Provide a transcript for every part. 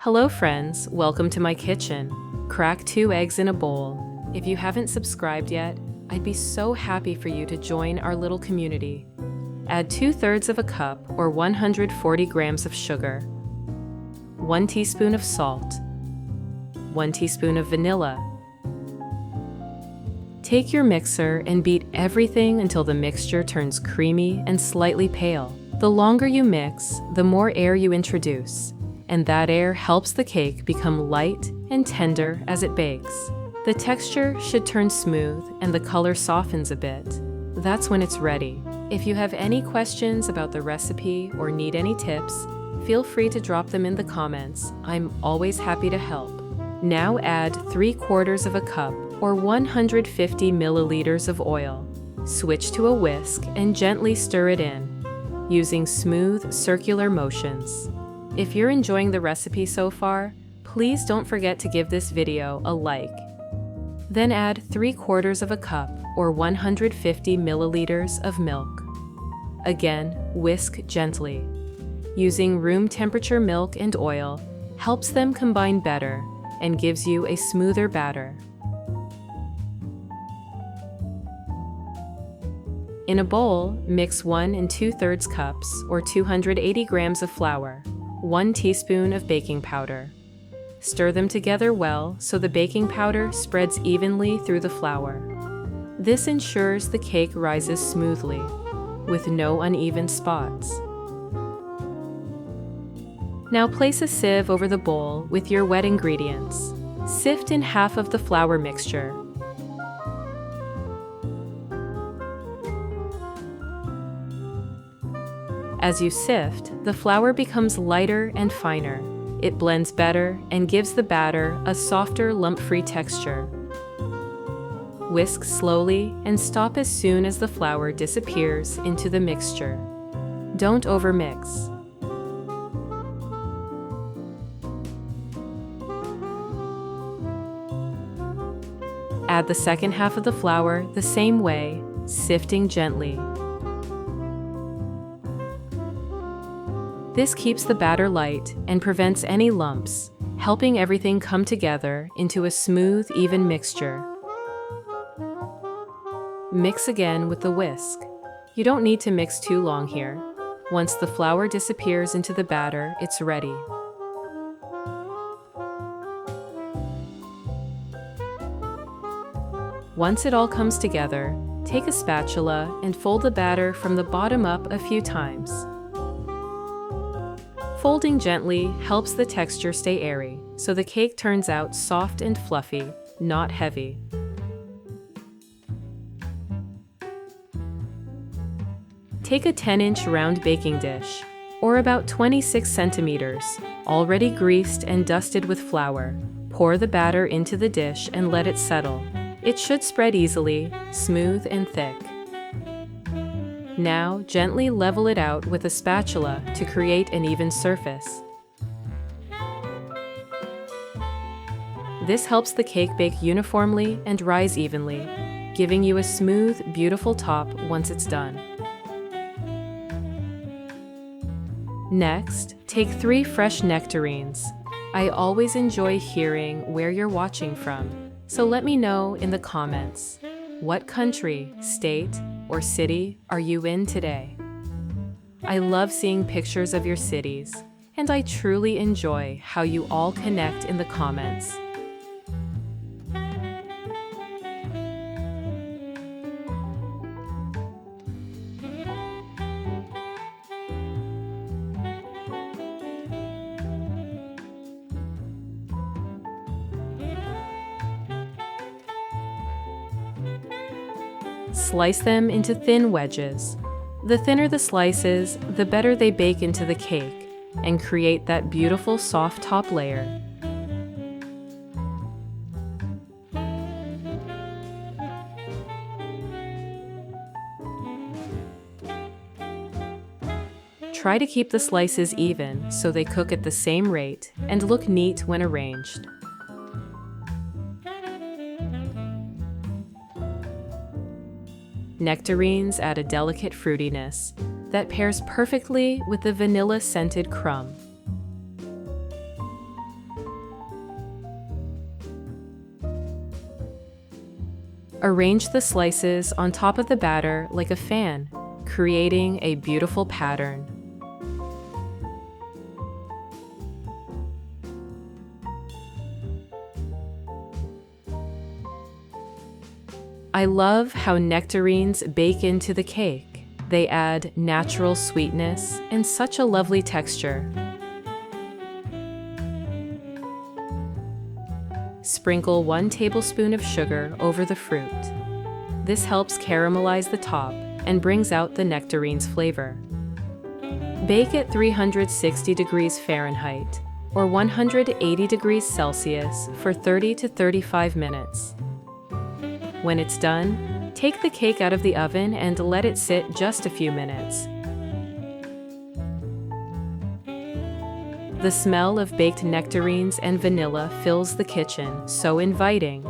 Hello friends, welcome to my kitchen. Crack 2 eggs in a bowl. If you haven't subscribed yet, I'd be so happy for you to join our little community. Add 2/3 of a cup or 140 grams of sugar, 1 teaspoon of salt, 1 teaspoon of vanilla. Take your mixer and beat everything until the mixture turns creamy and slightly pale. The longer you mix, the more air you introduce, and that air helps the cake become light and tender as it bakes. The texture should turn smooth and the color softens a bit. That's when it's ready. If you have any questions about the recipe or need any tips, feel free to drop them in the comments. I'm always happy to help. Now add 3/4 of a cup or 150 milliliters of oil. Switch to a whisk and gently stir it in, using smooth circular motions. If you're enjoying the recipe so far, please don't forget to give this video a like. Then add 3/4 of a cup or 150 milliliters of milk. Again, whisk gently. Using room temperature milk and oil helps them combine better and gives you a smoother batter. In a bowl, mix 1 2/3 cups or 280 grams of flour, 1 teaspoon of baking powder. Stir them together well so the baking powder spreads evenly through the flour. This ensures the cake rises smoothly, with no uneven spots. Now place a sieve over the bowl with your wet ingredients. Sift in half of the flour mixture. As you sift, the flour becomes lighter and finer. It blends better and gives the batter a softer, lump-free texture. Whisk slowly and stop as soon as the flour disappears into the mixture. Don't overmix. Add the second half of the flour the same way, sifting gently. This keeps the batter light and prevents any lumps, helping everything come together into a smooth, even mixture. Mix again with the whisk. You don't need to mix too long here. Once the flour disappears into the batter, it's ready. Once it all comes together, take a spatula and fold the batter from the bottom up a few times. Folding gently helps the texture stay airy, so the cake turns out soft and fluffy, not heavy. Take a 10-inch round baking dish, or about 26 centimeters, already greased and dusted with flour. Pour the batter into the dish and let it settle. It should spread easily, smooth and thick. Now, gently level it out with a spatula to create an even surface. This helps the cake bake uniformly and rise evenly, giving you a smooth, beautiful top once it's done. Next, take 3 fresh nectarines. I always enjoy hearing where you're watching from, so let me know in the comments. What country, state, or city are you in today? I love seeing pictures of your cities, and I truly enjoy how you all connect in the comments. Slice them into thin wedges. The thinner the slices, the better they bake into the cake and create that beautiful soft top layer. Try to keep the slices even so they cook at the same rate and look neat when arranged. Nectarines add a delicate fruitiness that pairs perfectly with the vanilla-scented crumb. Arrange the slices on top of the batter like a fan, creating a beautiful pattern. I love how nectarines bake into the cake. They add natural sweetness and such a lovely texture. Sprinkle 1 tablespoon of sugar over the fruit. This helps caramelize the top and brings out the nectarine's flavor. Bake at 360 degrees Fahrenheit or 180 degrees Celsius for 30 to 35 minutes. When it's done, take the cake out of the oven and let it sit just a few minutes. The smell of baked nectarines and vanilla fills the kitchen, so inviting.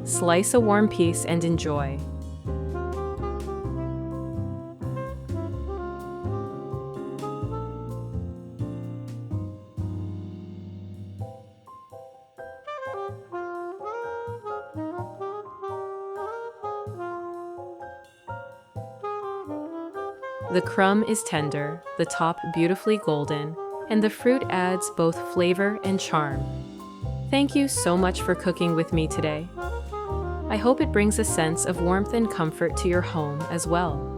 Slice a warm piece and enjoy. The crumb is tender, the top beautifully golden, and the fruit adds both flavor and charm. Thank you so much for cooking with me today. I hope it brings a sense of warmth and comfort to your home as well.